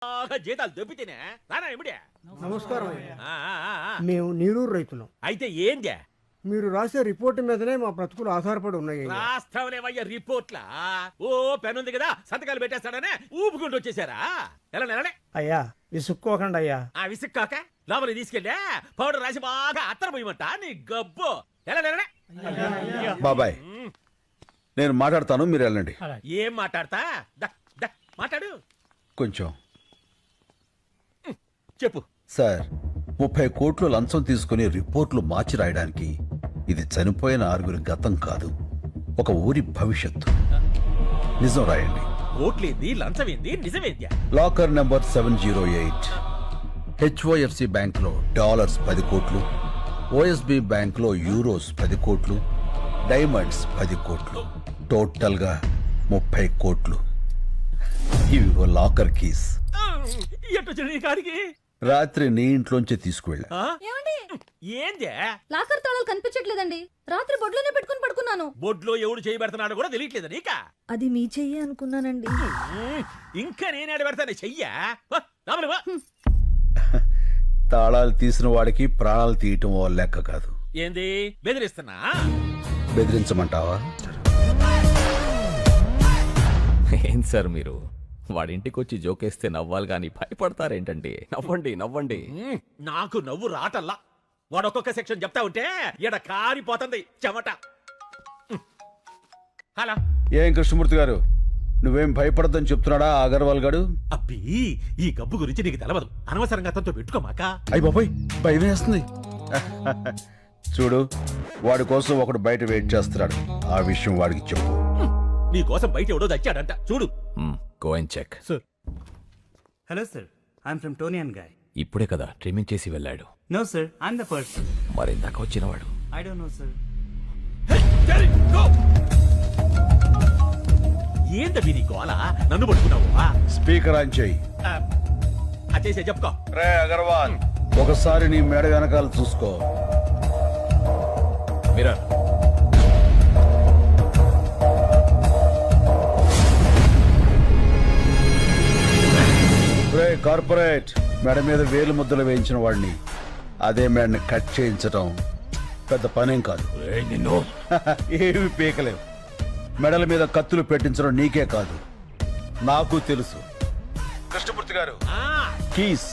జీతాలు దొబ్బితేనే రానా ఇమిడే. నమస్కారం. ఆ, ఆ, ఆ, ఆ. మేము నీరూరు రైతులం. అయితే ఏందే మీరు రాసే రిపోర్టు మీదనే మా బ్రతుకులు ఆధారపడి ఉన్నాయి. రాస్తావులేవయ్య రిపోర్ట్లా? ఓ పెనుంది కదా సంతకాలు పెట్టేస్తాడనే ఊపుకుంటూ వచ్చేసారా? ఎలా నెలనే అయ్యా విసుక్కోకండి అయ్యా. ఆ విసుక్కాక లోపలికి తీసుకెళ్ళా పౌడర్ రాసి బాగా అత్తర పోయమంట నీ గబ్బు. ఎలా నెలనే బాబాయ్ నేను మాట్లాడతాను, మీరు వెళ్ళండి. ఏం మాట్లాడతా? మాట్లాడు కొంచెం చెప్పు. సార్ 30 కోట్లు లంచం తీసుకుని రిపోర్ట్లు మార్చి రాయడానికి ఇది చనిపోయిన 6 గతం కాదు, ఒక ఊరి భవిష్యత్తు. నిజం రాయండి. ఓట్లేంది లంచమేంది నిజమేంది? లాకర్ నెంబర్ 708 HOFC బ్యాంక్లో డాలర్స్ 10 కోట్లు, OSB బ్యాంక్లో యూరోస్ 10 కోట్లు, డైమండ్స్ 10 కోట్లు, టోటల్గా 30 కోట్లు. ఇవిగో లాకర్ కీస్. ఎట్టొచ్చిన నీ కాడికి? రాత్రి నీ ఇంట్లోంచి తీసుకువెళ్ళా. ఏమండి ఏందే? లాకర్ తాళాలు కనిపించట్లేదండి. రాత్రి బొడ్లోనే పెట్టుకుని పడుకున్నాను. బొడ్లో ఎవడు చేయబెడుతున్నాడో కూడా తెలియట్లేదు నీకా? అది మీ చెయ్యి అనుకున్నానండి. ఇంకా నేనేడ పెడతాను చెయ్యా. రాములు వా. తాళాలు తీసిన వాడికి ప్రాణాలు తీయటం ఓ లెక్క కాదు. ఏంది బెదిరిస్తున్నా? బెదిరించమంటావా? ఏం సార్ మీరు వాడింటికి వచ్చి జోకేస్తే నవ్వాలి కానీ భయపడతారేంటండి? నవ్వండి నవ్వండి. నాకు నవ్వు రాటల్లా. వాడొక్కొక్క సెక్షన్ చెప్తా ఉంటే ఎడ కారిపోతుంది చెమట. హలో ఏం కృష్ణమూర్తి గారు, నువ్వేం భయపడద్దని చెప్తున్నాడా అగర్వాల్ గారు? అబ్బి ఈ గబ్బు గురించి నీకు తెలవదు. అనవసరంగా అతనితో పెట్టుకోమాక. అయ్య బాబాయ్ భయం వేస్తుంది. చూడు, వాడి కోసం ఒకడు బయట వెయిట్ చేస్తున్నాడు. ఆ విషయం వాడికి చెప్పు. నీ కోసం బయట ఎవడో దచ్చాడంట చూడు. Go and check. Hello, sir. I'm from Tony and Guy. ఇప్పుడే కదా ట్రిమ్మింగ్ చేసి వెళ్ళాడు. No, sir. I'm the person. మరి ఇందాక వచ్చినవాడు I don't know, sir. ఏంటవి నీ గోల? నన్ను పట్టుకున్నావు? స్పీకర్ ఆన్ చెయ్యి. చేసే చెప్పుకో. రే అగర్వాల్, ఒకసారి నీ మేడ వెనకాల చూసుకో. మిర్రర్. రే కార్పొరేట్, మేడ మీద వేలు ముద్దలు వేయించిన వాడిని అదే మేడని కట్ చేయించటం పెద్ద పనేం కాదు. నిన్ను ఏమి పీకలేవు. మెడల మీద కత్తులు పెట్టించడం నీకే కాదు నాకు తెలుసు. Krishnamurthy garu, keys.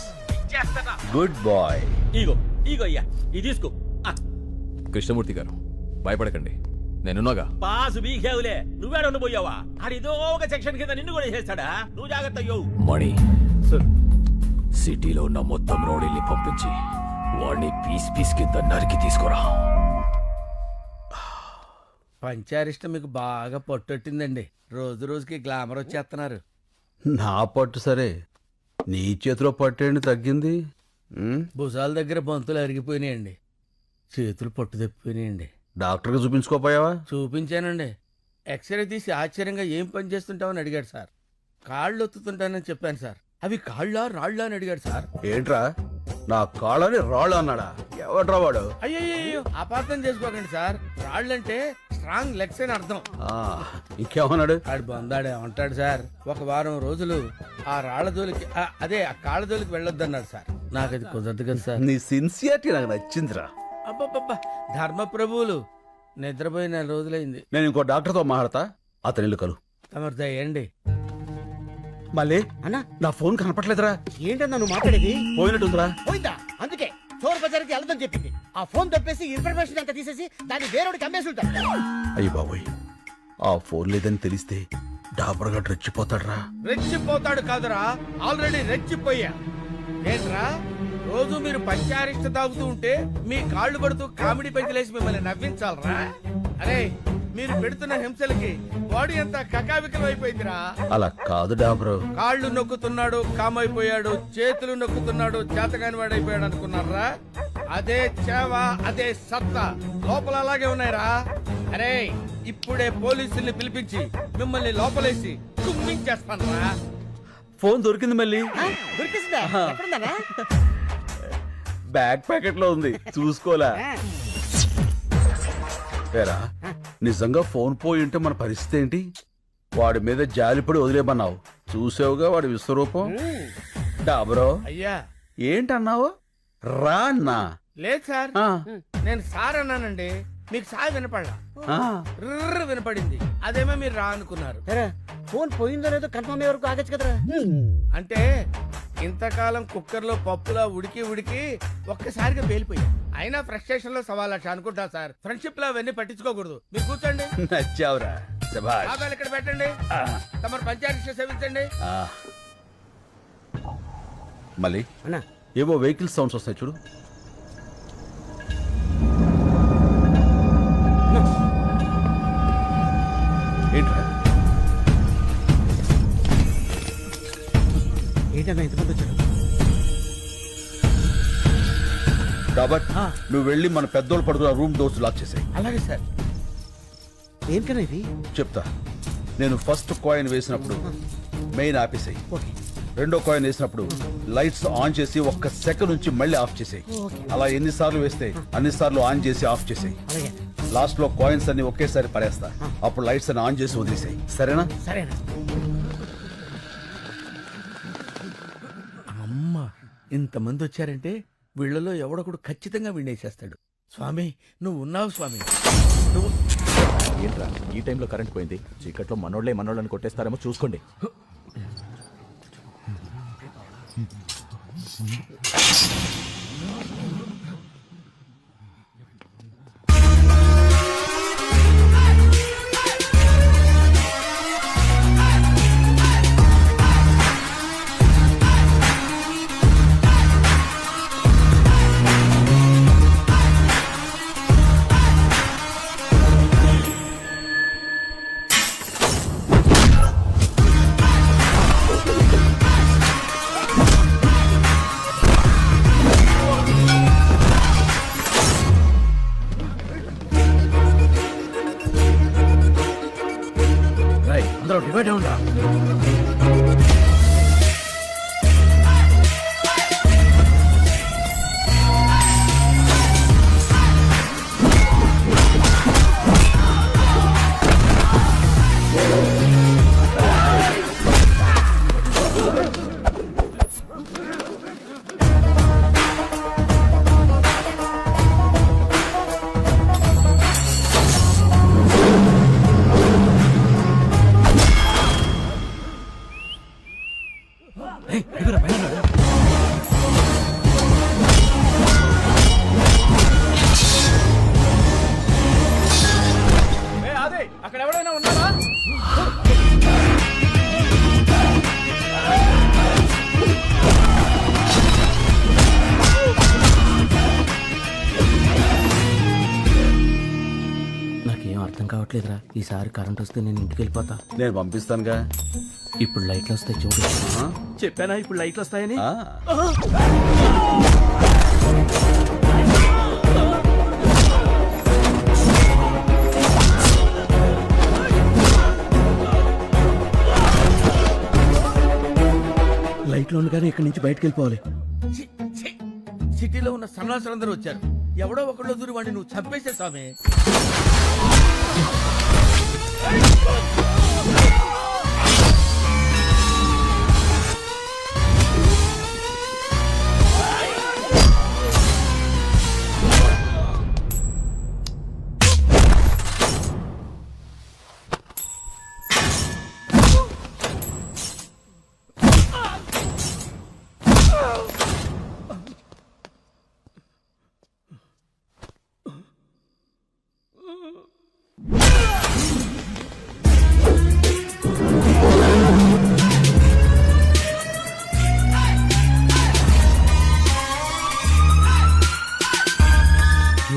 Good boy. ఇగో ఇగో అయ్యా ఇది తీసుకో. కృష్ణమూర్తి గారు భయపడకండి, నేనున్నాగా. పాసు బీకేవులే, నువ్వేడ ఉండిపోయావా? ఆడిదో ఒక సెక్షన్ కింద నిన్ను కూడా చేస్తాడా? నువ్వు జాగ్రత్త అయ్యో. మణి సిటీలో ఉన్న మొత్తం రౌడీల్ని పంపించి వాడిని పీస్ పీస్ కింద నరికి తీసుకురా. పంచారిష్ట మీకు బాగా పట్టొట్టిందండి. రోజు రోజుకి గ్లామర్ వచ్చేస్తున్నారు. నా పట్టు సరే, నీ చేతిలో పట్టేండి తగ్గింది. భుజాల దగ్గర బంతులు అరిగిపోయినాయండి, చేతులు పట్టు తప్పిపోయినాయండి. డాక్టర్కి చూపించుకోపోయావా? చూపించానండి. ఎక్స్రే తీసి ఆశ్చర్యంగా ఏం పని చేస్తుంటావని అడిగాడు సార్. కాళ్ళు ఒత్తుతుంటానని చెప్పాను సార్. అవి కాళ్ళా రాళ్ళా అని అడిగాడు సార్. ఏంట్రా నా కాళ్ళని రాళ్ళు అన్నాడా? ఎవడ్రా వాడు? అయ్యో అపార్థం చేసుకోకండి సార్. రాళ్ళంటే స్ట్రాంగ్ లెగ్స్ అని అర్థం. ఇంకేమన్నాడు? ఆడు బందాడే ఉంటాడు సార్. ఒక వారం రోజులు ఆ రాళ్ల జోలికి అదే ఆ కాళ్ళ జోలికి వెళ్ళొద్దన్నాడు సార్. నాకు అది కుదరదు కదా సార్. నీ సిన్సియారిటీ నాకు నచ్చిందిరా. అబ్బబ్బబ్బా, ధర్మ ప్రభువులు. నిద్రపోయి 4 రోజులైంది. నేను ఇంకో డాక్టర్తో మాట్లాడతా, అతని ఇల్లు కలు. తమరు దయండి. మళ్ళీ అన్నా నా ఫోన్ కనపట్లేదురా. ఏంటన్నా నువ్వు మాట్లాడేది? పోయినట్టుందిరా. పోయిందా? అందుకే చోర్ బజార్కి వెళ్ళదని చెప్పింది. ఆ ఫోన్ తప్పేసి ఇన్ఫర్మేషన్ అంతా తీసేసి దాన్ని వేరేవాడికి అమ్మేసి ఉంటారు. అయ్యి బాబోయ్, ఆ ఫోన్ లేదని తెలిస్తే డాబర్గా రెచ్చిపోతాడ్రా. రెచ్చిపోతాడు కాదురా, ఆల్రెడీ రెచ్చిపోయా. ఏంట్రా రోజు మీరు పంచారిష్ట తాగుతూ ఉంటే మీ కాళ్ళు పడుతూ కామెడీ పెంచలేసి మిమ్మల్ని నవ్వించాలరా? అరే మీరు పెడుతున్న హింసలకి బాడీ అంతా కకావికలం అయిపోయిందిరా. అలా కాదు డాబరు. కాళ్ళు నొక్కుతున్నాడు కామైపోయాడు, చేతులు నొక్కుతున్నాడు చేతగాని వాడైపోయాడు అనుకున్నారా? అదే చేవ, అదే సత్తా లోపల అలాగే ఉన్నాయిరా. అరే ఇప్పుడే పోలీసుల్ని పిలిపించి మిమ్మల్ని లోపలేసి కుమ్మించేస్తానరా. ఫోన్ దొరికింది మళ్ళీ. దొరికిందా? ఎక్కడుందన్నా? బ్యాక్ ప్యాకెట్ లో ఉంది, చూసుకోలే. ఏరా, నిజంగా ఫోన్ పోయి ఉంటే మన పరిస్థితి ఏంటి? వాడి మీద జాలిపడి వదిలేమన్నావు, చూసావుగా వాడి విశ్వరూపం. డాబరో అయ్యా ఏంటన్నావు? రా అన్నా. లేదు సార్, ఆ, నేను సార్ అన్నానండి, మీకు సార్ వినపడలా, ఆ. ర్ర్ వినపడింది. అదేమో మీరు రా అనుకున్నారు. సరే ఫోన్ పోయిందో లేదో కన్ఫర్మ్ అయ్యే వరకు ఆగచ్చు కదరా. అంటే ఇంతకాలం కుక్కర్లో పప్పులా ఉడికి ఉడికి ఒక్కసారిగా పేలిపోయాయి. అయినా ఫ్రస్ట్రేషన్ లో 1,00,000 అనుకుంటా సార్. ఫ్రెండ్షిప్ లో అవన్నీ పట్టించుకోకూడదు. మీరు కూర్చోండి, నచ్చావురా, శభాష్. బాబాలు ఇక్కడ పెట్టండి, ఆ, తమరు పంచాయతీ సేవించండి. ఆ. మళ్ళీ అన్నా ఏవో వెహికల్ సౌండ్స్ వస్తాయి చూడు. ఏంట్రా? ఏంటన్నా ఇంతమంది వచ్చారు? కాబట్టి నువ్వు వెళ్ళి మన పెద్దోళ్ళు పడుకున్న రూమ్ డోర్స్ లాక్ చేసాయి. అలాగే సార్. ఏంటన్నా ఇది? చెప్తా. నేను ఫస్ట్ కాయిన్ వేసినప్పుడు మెయిన్ ఆపేసాయి. ఓకే రెండో కాయిన్ వేసినప్పుడు లైట్స్ ఆన్ చేసి 1 సెకండ్ నుంచి మళ్ళీ ఆఫ్ చేసాయి. అలా ఎన్నిసార్లు వేస్తే అన్నిసార్లు ఆన్ చేసి ఆఫ్ చేసాయి. అలాగే లాస్ట్ లో కాయిన్స్ అన్ని ఒకేసారి పడేస్తా. అప్పుడు లైట్స్ అన్ని ఆన్ చేసి వదిలేసాయి. సరేనా? సరేనా. అమ్మ, ఇంతమంది వచ్చారంటే వీళ్ళలో ఎవడొకడు ఖచ్చితంగా వినేసేస్తాడు. స్వామి నువ్వు ఉన్నావు స్వామి, నువ్వు. ఏంట్రా ఈ టైంలో కరెంట్ పోయింది? చీకట్లో మనోళ్ళని కొట్టేస్తారేమో చూసుకోండి. అందరూ డివైడ్ అవునా? అక్కడ ఎవరైనా ఉన్నారా? నాకేం అర్థం కావట్లేదురా. ఈసారి కరెంట్ వస్తే నేను ఇంటికి వెళ్ళిపోతా. నేను పంపిస్తానుగా. ఇప్పుడు లైట్లు వస్తాయి చూడు. చెప్పానా ఇప్పుడు లైట్లు వస్తాయని? ఆ. లైట్లు ఉండగానే ఇక్కడి నుంచి బయటకు వెళ్ళిపోవాలి. సిటీలో ఉన్న సన్నాసులందరూ వచ్చారు. ఎవడో ఒకళ్ళు దూరి వాడిని నువ్వు చంపేసే స్వామి.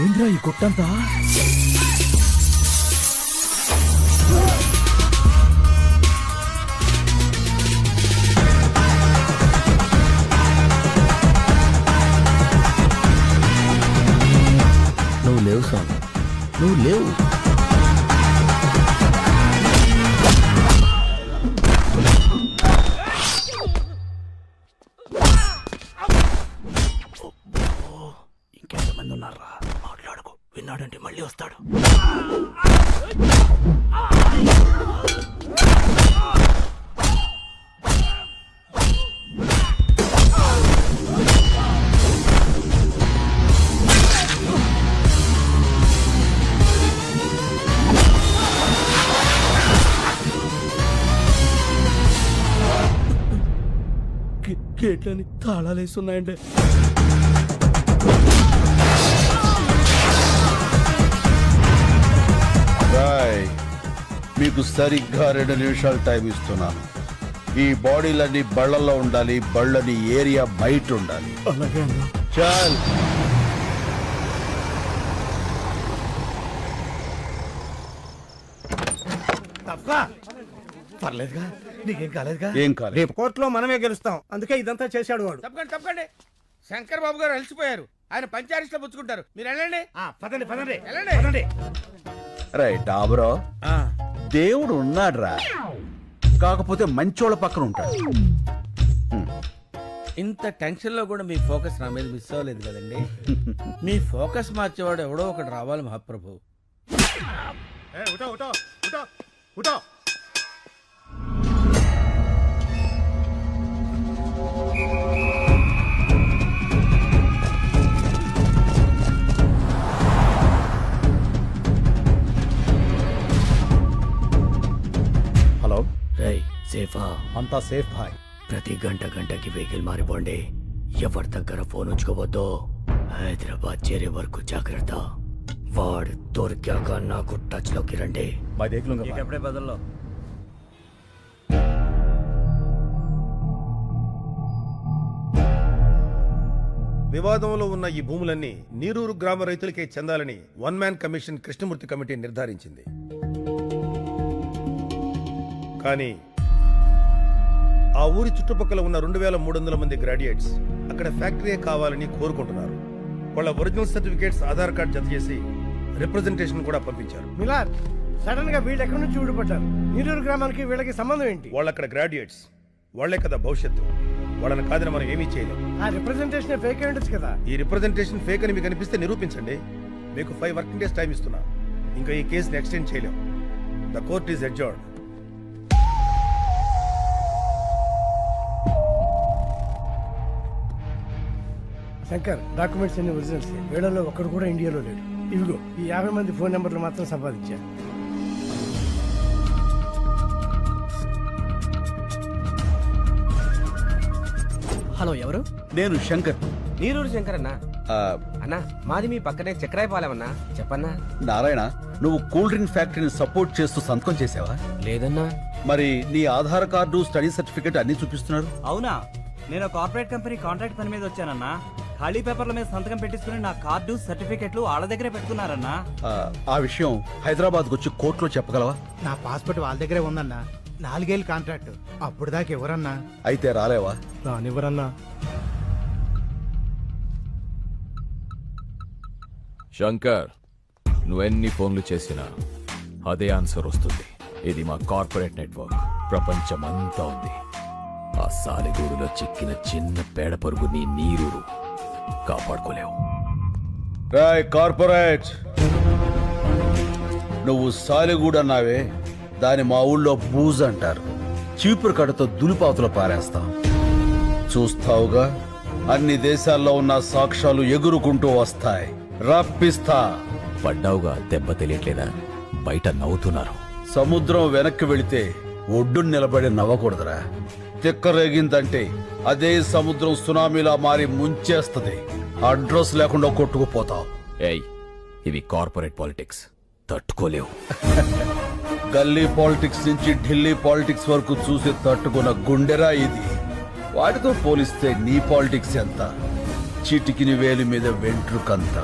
ఏంద్రా ఈ గుట్టంతా? నువ్వు లేవు స్వామి, నువ్వు లేవు. ఇంకెంతమంది ఉన్నారా? మాట్లాడకు, విన్నాడంటే మళ్ళీ వస్తాడు. గేట్లని తాళాలు వేస్తున్నాయండి. రాయ్ మీకు సరిగ్గా 2 నిమిషాలు టైం ఇస్తున్నాను. ఈ బాడీలన్నీ బళ్ళల్లో ఉండాలి, బళ్ళని ఏరియా బయట ఉండాలి. అలాగే అన్నా. చాల్ పర్లేదుగా, నీకేం కాలేదుగా? ఏం కాదు. రేపు కోర్టులో మనమే గెలుస్తాం, అందుకే ఇదంతా చేశాడు వాడు. తప్పకండి తప్పకండి. శంకర్ బాబు గారు అలసిపోయారు, ఆయన పంచారిస్ట్లో పుచ్చుకుంటారు. మీరు వెళ్ళండి. పదండి పదండి వెళ్ళండి. పదండి. రైట్ ఆబ్రో, దేవుడు ఉన్నాడ్రా, కాకపోతే మంచోళ్ళ పక్కన ఉంటాడు. ఇంత టెన్షన్ లో కూడా మీ ఫోకస్ నా మీద మిస్ అవ్వలేదు కదండి. మీ ఫోకస్ మార్చేవాడు ఎవడో ఒకటి రావాలి మహాప్రభు. హలో, రేయ్ సేఫా? అంతా సేఫ్ భాయ్. ప్రతి గంటకి వెహికల్ మారిపోండి. ఎవరి దగ్గర ఫోన్ ఉంచుకోవద్దు. హైదరాబాద్ చేరే వరకు జాగ్రత్త. వాడు దొరికాక నాకు టచ్ లోకి రండి. ఎప్పుడే బదుల్లో వివాదంలో ఉన్న ఈ భూములన్నీ నీరూరు గ్రామ రైతులకే చెందాలని 1 మ్యాన్ కమిషన్ కృష్ణమూర్తి కమిటీ నిర్ధారించింది. కానీ ఆ ఊరి చుట్టుపక్కల ఉన్న 2300 మంది గ్రాడ్యుయేట్స్ అక్కడ ఫ్యాక్టరీ కావాలని కోరుకుంటున్నారు. వాళ్ళ ఒరిజినల్ సర్టిఫికేట్స్, ఆధార్ కార్డ్ జత చేసి రిప్రజెంటేషన్ కూడా పంపించారు. మిలాద్, సడన్ గా వీళ్ళు ఎక్కడి నుంచి ఊడిపడ్డారు? నీరూరు గ్రామానికి వీళ్ళకి సంబంధం ఏంటి? వాళ్ళు అక్కడ గ్రాడ్యుయేట్స్, వాళ్లే కదా భవిష్యత్తు. వాళ్ళని కాదని మనం ఏమీ చేయలేం. ఆ రిప్రజెంటేషన్ ఫేక్ అయి ఉండొచ్చు కదా. ఈ రిప్రజెంటేషన్ ఫేక్ అని మీకు అనిపిస్తే నిరూపించండి. మీకు 5 వర్కింగ్ డేస్ టైం ఇస్తున్నా. ఇంకా ఈ కేసుని ఎక్స్టెండ్ చేయలేం. The court is adjourned. Shankar, documents అన్ని ఒరిజినల్స్. వీళ్ళలో ఒక్కడు కూడా ఇండియాలో లేడు. ఇవిగో ఈ 50 మంది ఫోన్ నెంబర్లు మాత్రం సంపాదించా. హలో, ఎవరు? నేను శంకర్. నీరూరు శంకర్ అన్నా. ఆ, అన్నా, మాది మీ పక్కనే చక్రాయపాలెమన్నా. చెప్పన్నా. నారాయణ, నువ్వు కూల్ డ్రింక్ ఫ్యాక్టరీని సపోర్ట్ చేస్తూ సంతకం చేసావా? లేదన్నా. మరి నీ ఆధార్ కార్డు, స్టడీ సర్టిఫికేట్ అన్ని చూపిస్తున్నారు. అవునా? నేను కార్పొరేట్ కంపెనీ కాంట్రాక్ట్ పని మీద వచ్చానన్నా. ఖాళీ పేపర్ల మీద సంతకం పెట్టించుకుని నా కార్డు, సర్టిఫికెట్లు వాళ్ళ దగ్గరే పెట్టుకున్నారన్నా. ఆ విషయం హైదరాబాద్కు వచ్చి కోర్టులో చెప్పగలవా? నా పాస్పోర్ట్ వాళ్ళ దగ్గరే ఉందన్నా. 4 ఏళ్ళు కాంట్రాక్ట్, అప్పుడు దాకా ఎవరన్నా అయితే రాలేవా? రానివ్వరన్నా. శంకర్, నువ్వెన్ని ఫోన్లు చేసినా అదే ఆన్సర్ వస్తుంది. ఇది మా కార్పొరేట్ నెట్వర్క్, ప్రపంచమంతా ఉంది. ఆ సాలిగూడులో చిక్కిన చిన్న పేడ పరుగు నీ నీరూరు కాపాడుకోలేవు. రాయ్ కార్పొరేట్, నువ్వు సాలిగూడు అన్నావే, దాని మా ఊళ్ళో బూజ్ అంటారు. చీపురు కడతో దులిపాతులు పారేస్తాం. చూస్తావుగా, అన్ని దేశాల్లో ఉన్న సాక్ష్యాలు ఎగురుకుంటూ వస్తాయి. రప్పిస్తా. పడ్డావుగా, దెబ్బ తెలియట్లేదా? బయట నవ్వుతున్నారు. సముద్రం వెనక్కి వెళితే ఒడ్డు నిలబడి నవ్వకూడదురా. తిక్కరేగిందంటే అదే సముద్రం సునామీలా మారి ముంచేస్తది. అడ్రస్ లేకుండా కొట్టుకుపోతావు. ఏయ్, ఇవి కార్పొరేట్ పాలిటిక్స్, తట్టుకోలేవు. గల్లీ పాలిటిక్స్ నుంచి ఢిల్లీ పాలిటిక్స్ వరకు చూసి తట్టుకున్న గుండెరా ఇది. వాటితో పోలిస్తే నీ పాలిటిక్స్ ఎంత? చిటికిని వేలి మీద వెంట్రుకంత.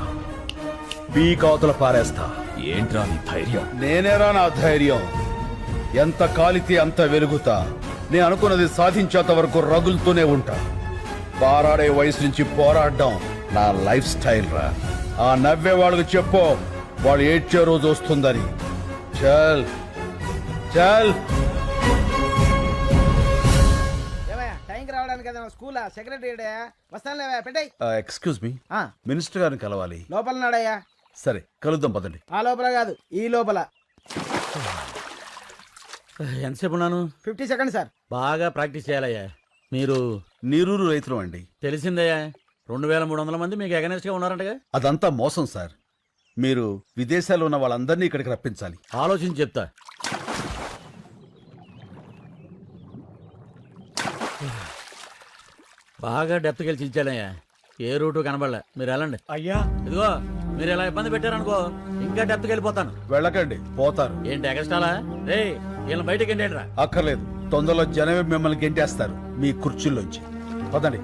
పీకావతల పారేస్తా. ఏంట్రా నీ ధైర్యం? నేనేరా నా ధైర్యం. ఎంత కాలితే అంత వెలుగుతా. నేను అనుకున్నది సాధించేంత వరకు రగులుతూనే ఉంటా. పారాడే వయసు నుంచి పోరాడడం నా లైఫ్ స్టైల్ రా. ఆ నవ్వే వాళ్ళకి చెప్పు, వాళ్ళు ఏడ్చే రోజు వస్తుందని. చల్ చల్. టైంకి రావడానికి కదా స్కూల్ సెక్రటరీ వస్తాను లేవా? పెట్టాయి. ఎక్స్క్యూజ్ మీ, మినిస్టర్ గారిని కలవాలి. లోపల నాడయ్యా. సరే, కలుద్దాం పదండి. ఆ లోపల కాదు, ఈ లోపల. ఎంతసేపు ఉన్నాను? 50 సెకండ్ సార్. బాగా ప్రాక్టీస్ చేయాలయ్యా. మీరు నీరూరు రైతులు అండి. తెలిసిందయ్యా, 2300 మంది మీకు అగనెస్ట్ గా ఉన్నారంటగా. అదంతా మోసం సార్. మీరు విదేశాల్లో ఉన్న వాళ్ళందరినీ ఇక్కడికి రప్పించాలి. ఆలోచించి చెప్తా. బాగా డెప్త్ గెలిచి ఇచ్చానయ్యా. ఏ రూటు కనబడలే. మీరు వెళ్ళండి. అయ్యా ఇదిగో మీరు ఇలా ఇబ్బంది పెట్టారనుకో ఇంకా డెప్త్కి వెళ్ళిపోతాను. వెళ్ళకండి, పోతారు. ఏంటి ఎగస్టాలా? రే వీళ్ళని బయటకి ఎండేంట్రా. అక్కర్లేదు, తొందరలో జనమే మిమ్మల్ని గెంటేస్తారు మీ కుర్చీల్లోంచి. పదండి.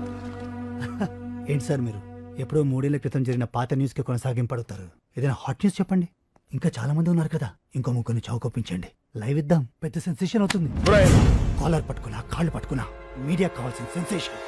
ఏంటి సార్ మీరు ఎప్పుడో 3 ఏళ్ల క్రితం జరిగిన పాత న్యూస్ కి కొనసాగింపడుతారు? ఏదైనా హాట్ న్యూస్ చెప్పండి. ఇంకా చాలా మంది ఉన్నారు కదా, ఇంకో ముగ్గురిని చౌకొప్పించండి. లైవ్ ఇద్దాం, పెద్ద సెన్సేషన్ అవుతుంది. బ్రైన్. కాలర్ పట్టుకున్నా, కాళ్ళు పట్టుకున్నా, మీడియా కావాల్సిన సెన్సేషన్.